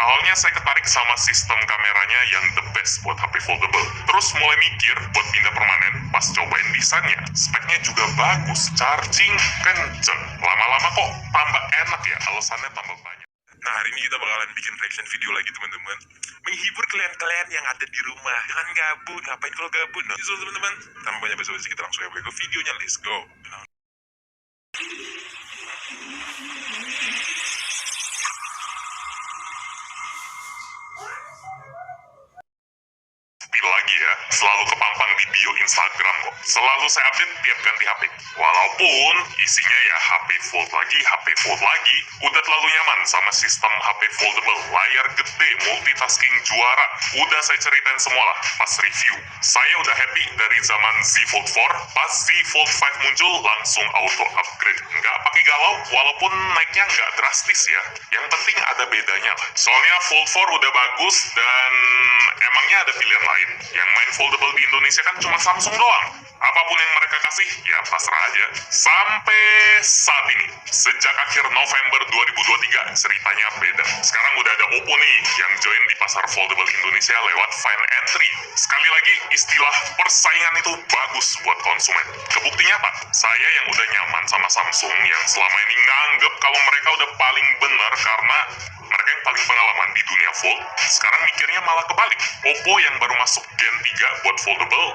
Awalnya saya ketarik sama sistem kameranya yang the best buat HP foldable. Terus mulai mikir buat pindah permanen, pas cobain desainnya, speknya juga bagus, charging kenceng. Lama-lama kok tambah enak ya, alasannya tambah banyak. Nah, hari ini kita bakalan bikin reaction video lagi teman-teman. Menghibur kalian-kalian yang ada di rumah. Jangan gabut, ngapain kalau gabut? Nah, so teman-teman, tanpa banyak basa-basi kita langsung ya ke videonya, let's go. Lagi ya, selalu kepampang di bio Instagram kok. Selalu saya update tiap ganti HP. Walaupun isinya ya HP fold lagi. Udah terlalu nyaman sama sistem HP foldable, layar gede, multitasking juara. Udah saya ceritain semua lah pas review. Saya udah happy dari zaman Z Fold 4, pas Z Fold 5 muncul langsung auto upgrade. Nggak pakai galau, walaupun naiknya nggak drastis ya. Yang penting ada bedanya lah. Soalnya Fold 4 udah bagus dan emangnya ada pilihan lain. Yang main foldable di Indonesia kan cuma Samsung doang. Apapun yang mereka kasih, ya pasrah aja. Sampai saat ini, sejak akhir November 2023, ceritanya beda. Sekarang udah ada Oppo nih, yang join di pasar foldable Indonesia lewat Find Entry. Sekali lagi, istilah persaingan itu bagus buat konsumen. Kebuktinya apa? Saya yang udah nyaman sama Samsung, yang selama ini nganggep kalau mereka udah paling benar karena mereka yang paling pengalaman di dunia fold, sekarang mikirnya malah kebalik. Oppo yang baru masuk Gen 3 buat foldable,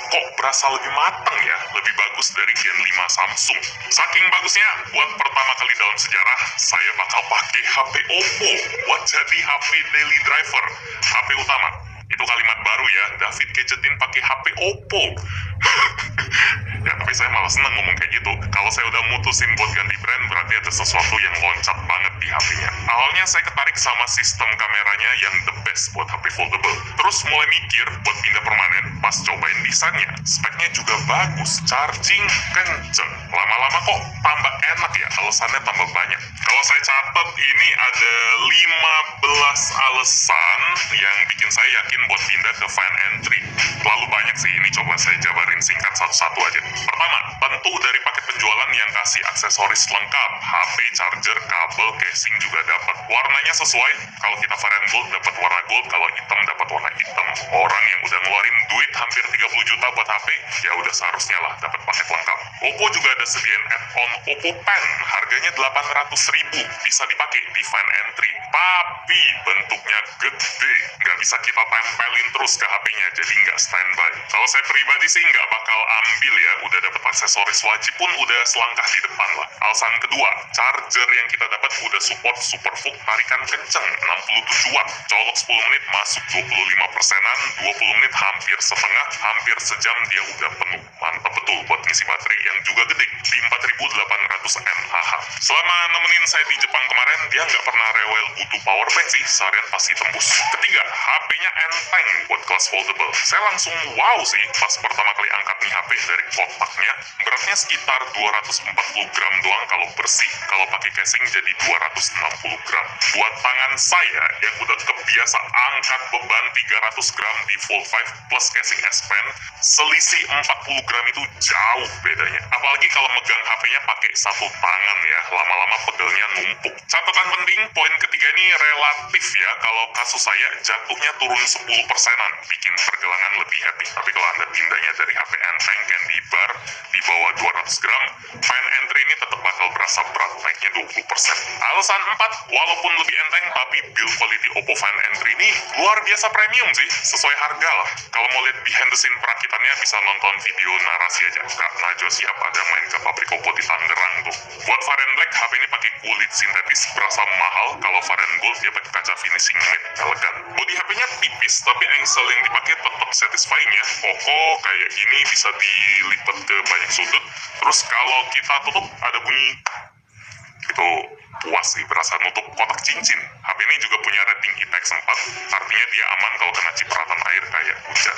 kok berasa lebih mateng ya, lebih bagus dari Gen 5 Samsung. Saking bagusnya, buat pertama kali dalam sejarah, saya bakal pakai HP Oppo buat jadi HP daily driver, HP utama. Itu kalimat baru ya, David gadgetin pakai HP Oppo. Ya tapi saya malah seneng ngomong kayak gitu. Kalau saya udah mutusin buat ganti brand, berarti ada sesuatu yang loncat banget di HP-nya. Awalnya saya ketarik sama sistem kameranya yang the best buat HP foldable. Terus mulai mikir buat pindah permanen, pas cobain desainnya, speknya juga bagus, charging kenceng. Lama-lama kok tambah enak ya, alasannya tambah banyak. Kalau saya catat, ini ada 15 alasan yang bikin saya yakin buat pindah ke Find Entry. Terlalu banyak sih, ini coba saya jabarin singkat satu-satu aja. Pertama, tentu dari paket penjualan yang kasih aksesoris lengkap, HP, charger, kabel, casing juga dapat. Warnanya sesuai, kalau kita varian gold dapat warna gold, kalau hitam dapat warna hitam. Orang yang udah ngeluarin duit hampir 30 juta buat HP, ya udah seharusnya lah dapat paket lengkap. Oppo juga ada sediain add-on Oppo Pen, harganya 800.000, bisa dipakai di Find Entry. Tapi bentuknya gede, nggak bisa kita tempelin terus ke HP-nya, jadi nggak standby. Kalau saya pribadi sih nggak bakal ambil ya, udah dapat aksesoris wajib pun udah selangkah di depan lah. Alasan kedua, charger yang kita dapat udah support SuperVOOC tarikan kenceng, 67 watt, colok 10 menit masuk 25%-an, 20 menit hampir setengah, hampir sejam dia udah penuh. Mantap betul buat ngisi baterai yang juga gede, di 4800 mAh. Selama nemenin saya di Jepang kemarin, dia nggak pernah rewel butuh power bank sih, seharian pasti tembus. Ketiga, HP-nya enteng buat kelas foldable. Saya langsung wow sih, pas pertama kali angkat nih HP dari kotaknya, beratnya sekitar 240 gram doang kalau bersih, kalau pakai casing jadi 260 gram. Buat tangan saya yang udah kebiasa angkat beban 300 gram di Fold 5 plus casing S Pen, selisih 40 gram itu jauh bedanya. Apalagi kalau megang HP-nya pakai satu tangan ya, lama-lama pegelnya numpuk. Catatan penting, poin ketiga ini relatif ya, kalau kasus saya jatuhnya turun 10%-an, bikin pergelangan lebih happy. Tapi kalau Anda pindahnya dari HP enteng Candy Bar di bawah 200 gram, Find Entry ini tetap bakal berasa berat, naiknya 20%. Alasan 4, walaupun lebih enteng, tapi build quality Oppo Find Entry ini luar biasa premium sih, sesuai harga lah. Kalau mau lihat behind the scene perakitannya, bisa nonton video narasi aja. Kak Najwa siap ada main ke pabrik Oppo di Tangerang tuh. Buat varian black, HP ini pakai kulit sintetis, berasa mahal. Kalau varian gold, dia pakai kaca finishing matte, elegan. Bodi HP-nya tipis, tapi engsel yang dipakai tetap satisfying ya. Kokoh kayak gini, bisa dilipat ke banyak sudut. Terus kalau kita tutup, ada bunyi. Itu puas sih, berasa nutup kotak cincin. HP ini juga punya rating IPX 4, artinya dia aman kalau kena cipratan air kayak hujan.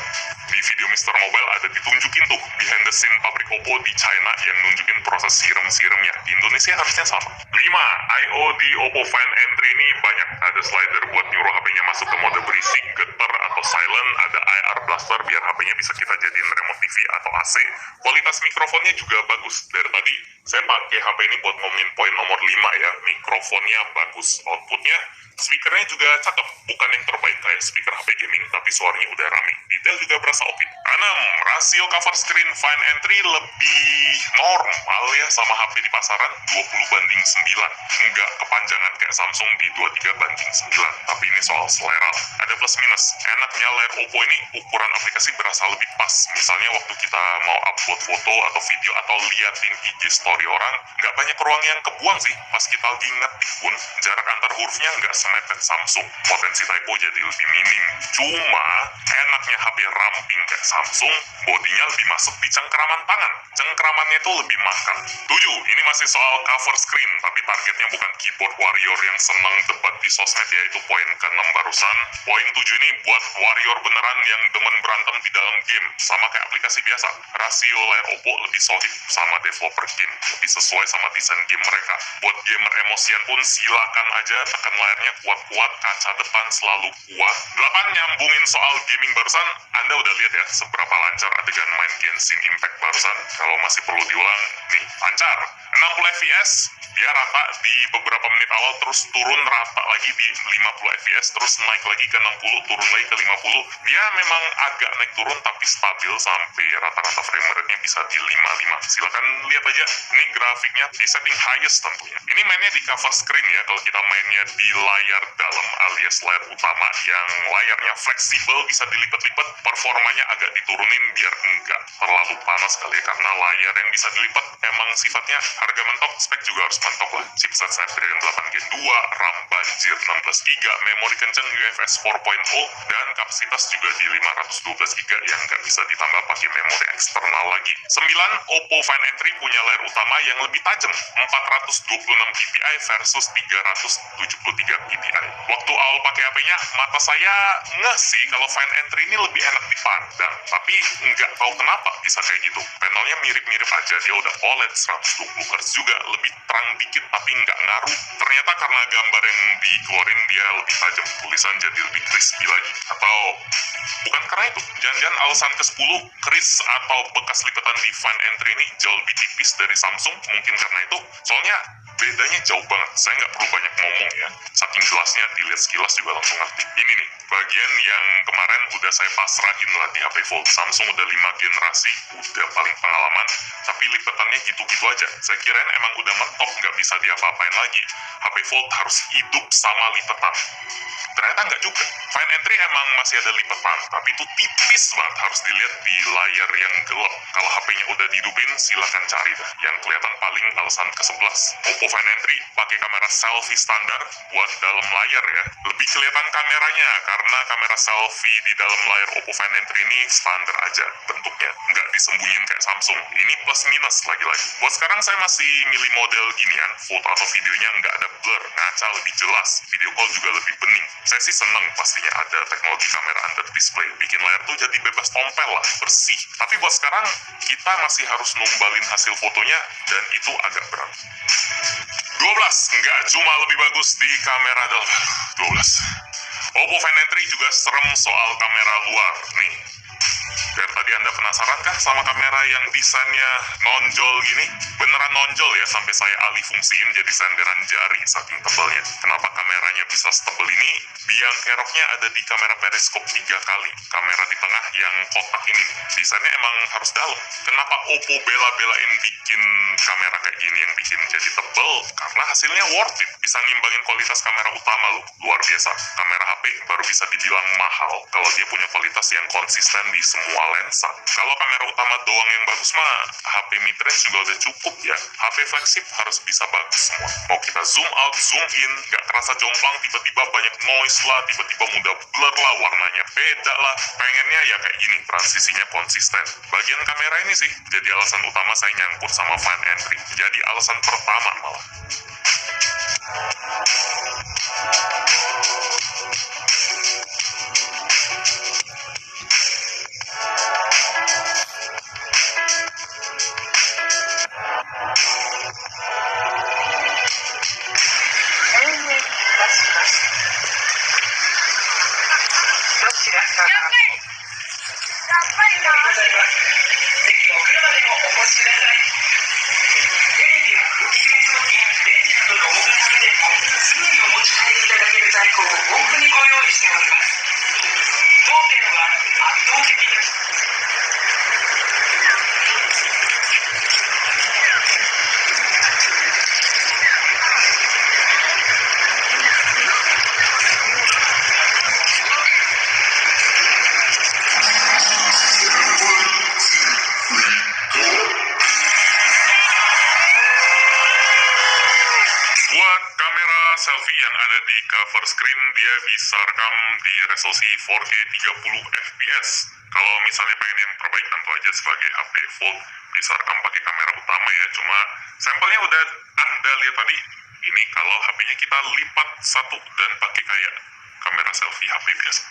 Di video Mr. Mobile ada ditunjukin tuh behind the scene pabrik Oppo di China yang nunjukin proses siram-siramnya. Di Indonesia harusnya sama. 5. I/O di Oppo Find Entry ini banyak. Ada slider buat nyuruh HP-nya masuk ke mode berisik, getar, atau silent. Ada IR blaster biar HP-nya bisa kita jadiin remote TV atau AC. Kualitas mikrofonnya juga bagus. Dari tadi saya pakai HP ini buat ngomongin poin nomor 5 ya, mic mikrofonnya bagus, outputnya, speakernya juga cakep, bukan yang terbaik kayak speaker HP gaming, tapi suaranya udah rame. Detail juga berasa oke. 6. Rasio cover screen Find N3 lebih normal ya sama HP di pasaran, 20:9. Nggak kepanjangan kayak Samsung di 23:9. Tapi ini soal selera. Ada plus minus. Enaknya layar Oppo ini ukuran aplikasi berasa lebih pas. Misalnya waktu kita mau upload foto atau video atau liatin IG story orang, nggak banyak ruang yang kebuang sih. Pas kita lagi ngetik pun, jarak antar hurufnya nggak semepet Samsung. Potensi typo jadi lebih minim. Cuma, enaknya HP ramping kayak Samsung, bodinya lebih masuk di cengkeraman tangan. Cengkeramannya itu lebih makan. 7. Ini masih soal cover screen, tapi targetnya bukan keyboard warrior yang seneng debat di sosmed, yaitu poin ke-6 barusan. Poin 7 ini buat warrior beneran yang demen berantem di dalam game, sama kayak aplikasi biasa. Rasio layar Oppo lebih solid sama developer game, lebih sesuai sama desain game mereka. Buat gamer emosian pun silakan aja tekan layarnya kuat-kuat, kaca depan selalu kuat. 8. Nyambungin soal gaming barusan, Anda udah lihat ya seberapa lancar adegan main Genshin Impact barusan. Kalau masih perlu diulang, nih lancar. 60 fps, dia rata di beberapa menit awal, terus turun rata lagi di 50 fps, terus naik lagi ke 60, turun lagi ke 50. Dia memang agak naik turun tapi stabil sampai rata-rata frame rate-nya bisa di 55. Silakan lihat aja, ini grafiknya di setting highest tentunya. Ini mainnya di cover screen ya, kalau kita mainnya di layar dalam alias layar utama yang layarnya fleksibel bisa dilipat-lipat, performanya agak diturunin biar enggak terlalu panas kali ya, karena layar yang bisa dilipat emang sifatnya harga mentok, spek juga harus mentok lah. Chipset Snapdragon 8 Gen 2, RAM banjir 16GB, memori kencang UFS 4.0, dan kapasitas juga di 512GB yang nggak bisa ditambah pakai memori eksternal lagi. 9. Oppo Find N3 punya layar utama yang lebih tajam, 426 ppi versus 373 ppi. Waktu awal pakai HP-nya, mata saya ngeh sih kalau Find N3 ini lebih enak dipandang, tapi nggak tahu kenapa bisa kayak gitu. Panelnya mirip-mirip aja, dia udah OLED 120 Hz juga, lebih terang dikit tapi nggak ngaruh. Ternyata karena gambar yang dikeluarin dia lebih tajam, tulisan jadi lebih crispy lagi. Atau bukan karena itu, jangan-jangan alasan ke-10, kris atau bekas lipatan di Find N3 ini jauh lebih tipis dari Samsung, mungkin karena itu. Soalnya bedanya jauh banget, saya nggak perlu banyak ngomong ya, saking jelasnya dilihat sekilas juga langsung ngerti. Ini nih, bagian yang kemarin udah saya pasrahin lah di HP Fold. Samsung udah 5 generasi, udah paling pengalaman, tapi lipatannya gitu-gitu aja. Saya kirain emang udah mentok, nggak bisa diapa-apain lagi. HP Fold harus hidup sama lipatan. Ternyata nggak juga. Find N3 emang masih ada lipatan, tapi itu tipis banget, harus dilihat di layar yang gelap. Kalau HP-nya udah dihidupin, silakan cari dah. Yang kelihatan paling alasan ke-11. Oppo Find N3 pakai kamera selfie standar buat dalam layar ya. Lebih kelihatan kameranya, karena kamera selfie di dalam layar Oppo Find N3 ini standar aja bentuknya, nggak disembunyiin kayak Samsung. Ini plus minus lagi-lagi. Buat sekarang saya masih milih model ginian, foto atau videonya nggak ada blur, ngaca lebih jelas, video call juga lebih bening. Saya sih seneng pastinya ada teknologi kamera under display, bikin layar tuh jadi bebas tompel lah, bersih. Tapi buat sekarang, kita masih harus numbalin hasil fotonya, dan itu agak berat. 12. Nggak cuma lebih bagus di kamera dalam. 12. Oppo Find N3 juga serem soal kamera luar. Nih, dari tadi Anda penasaran kah sama kamera yang desainnya nonjol gini? Beneran nonjol ya, sampai saya alih fungsiin jadi senderan jari saking tebelnya. Kenapa kameranya bisa setebel ini? Biang keroknya ada di kamera periskop 3 kali. Kamera di tengah yang kotak ini. Desainnya emang harus dalam. Kenapa Oppo bela-belain bikin kamera kayak gini yang bikin jadi tebel? Karena hasilnya worth it. Bisa ngimbangin kualitas kamera utama loh. Luar biasa. Kamera HP baru bisa dibilang mahal kalau dia punya kualitas yang konsisten di semua lensa. Kalau kamera utama doang yang bagus mah, HP mid-range juga udah cukup ya. HP flagship harus bisa bagus semua. Mau kita zoom out, zoom in, gak kerasa jomplang, tiba-tiba banyak noise lah, tiba-tiba mudah blur lah, warnanya beda lah. Pengennya ya kayak gini, transisinya konsisten. Bagian kamera ini sih jadi alasan utama saya nyangkut sama Find N3. Jadi alasan pertama malah. しております。当店は圧倒的にBuat kamera selfie yang ada di cover screen, dia bisa rekam di resolusi 4K 30 fps. Kalau misalnya pengen yang terbaik, tentu aja sebagai HP Fold bisa rekam pakai kamera utama ya. Cuma sampelnya udah Anda lihat tadi. Ini kalau HP-nya kita lipat satu dan pakai kayak kamera selfie HP biasa.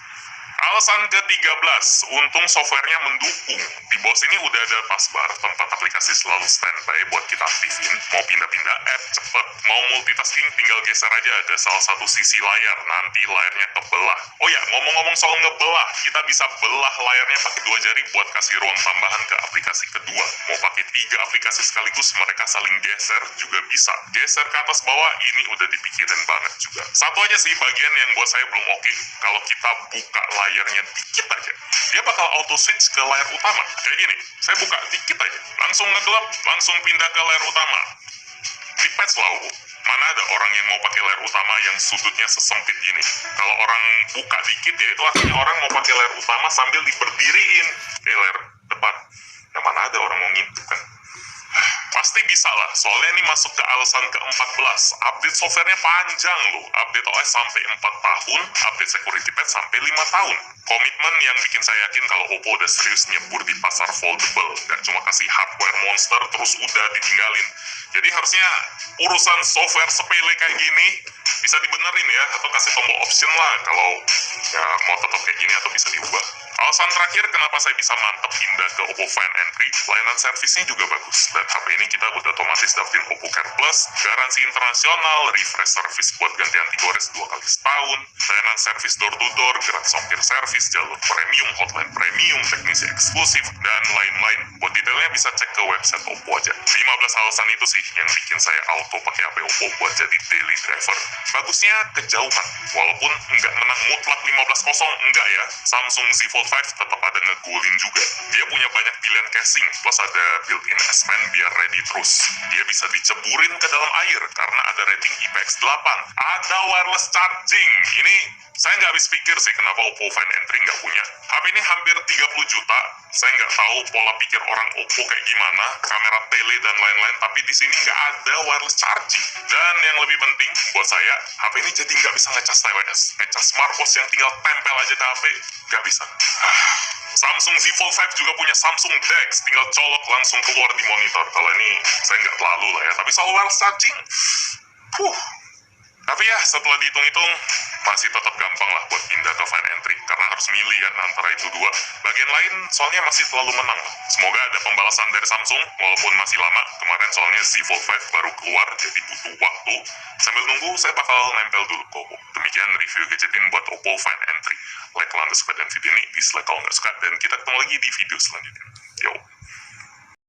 Alasan ke-13, untung softwarenya mendukung. Di bawah sini udah ada taskbar, tempat aplikasi selalu standby buat kita aktifin. Mau pindah-pindah app, cepet. Mau multitasking, tinggal geser aja ada salah satu sisi layar. Nanti layarnya kebelah. Oh ya, ngomong-ngomong soal ngebelah, kita bisa belah layarnya pakai 2 jari buat kasih ruang tambahan ke aplikasi kedua. Mau pakai 3 aplikasi sekaligus, mereka saling geser juga bisa. Geser ke atas bawah, ini udah dipikirin banget juga. Satu aja sih bagian yang buat saya belum oke. Kalau kita buka layarnya dikit aja, dia bakal auto switch ke layar utama. Kayak gini, saya buka dikit aja, langsung ngegelap, langsung pindah ke layar utama. Di patch lah, mana ada orang yang mau pakai layar utama yang sudutnya sesempit gini. Kalau orang buka dikit ya, itu artinya orang mau pakai layar utama sambil diberdiriin layar depan. Nah, mana ada orang mau ngintip kan? Pasti bisa lah, soalnya ini masuk ke alasan ke-14. Update softwarenya panjang loh. Update OS sampai 4 tahun, update security patch sampai 5 tahun. Komitmen yang bikin saya yakin kalau Oppo udah serius nyebur di pasar foldable. Gak cuma kasih hardware monster terus udah ditinggalin. Jadi harusnya urusan software sepele kayak gini bisa dibenerin ya, atau kasih tombol option lah kalau ya mau tetap kayak gini atau bisa diubah. Alasan terakhir kenapa saya bisa mantep pindah ke Oppo Find N3, layanan servisnya juga bagus. Dan HP ini kita udah otomatis dapetin Oppo Care Plus, garansi internasional, refresh service buat ganti anti gores 2 kali setahun, layanan servis door to door, gratis ongkir servis, jalur premium, hotline premium, teknisi eksklusif, dan lain-lain. Buat detailnya bisa cek ke website Oppo aja. 15 alasan itu sih yang bikin saya auto pakai HP Oppo buat jadi daily driver. Bagusnya kejauhan, walaupun nggak menang mutlak 15-0, enggak ya. Samsung Z Fold 5 tetap ada ngegulin juga. Dia punya banyak pilihan casing, plus ada built-in S-Pen biar ready terus. Dia bisa diceburin ke dalam air karena ada rating IPX8. Ada wireless charging. Ini saya nggak habis pikir sih kenapa Oppo Find N3 nggak punya. HP ini hampir 30 juta. Saya nggak tahu pola pikir orang Oppo kayak gimana, kamera tele dan lain-lain, tapi di sini nggak ada wireless charging. Dan yang lebih penting buat saya, HP ini jadi nggak bisa ngecas TWS. Ngecas smartwatch yang tinggal tempel aja ke HP, nggak bisa. Samsung Z Fold 5 juga punya Samsung DeX, tinggal colok langsung keluar di monitor. Kalau ini saya nggak terlalu lah ya, tapi soal wireless charging, tapi ya setelah dihitung-hitung masih tetap gampang lah buat pindah ke Find N3 karena harus milih kan antara itu dua. Bagian lain soalnya masih terlalu menang lah. Semoga ada pembalasan dari Samsung walaupun masih lama. Kemarin soalnya Z Fold 5 baru keluar jadi butuh waktu. Sambil nunggu saya bakal nempel dulu ke Oppo. Demikian review gadgetin buat Oppo Find N3. Like kalau anda suka dengan video ini, dislike kalau nggak suka, dan kita ketemu lagi di video selanjutnya. Yo.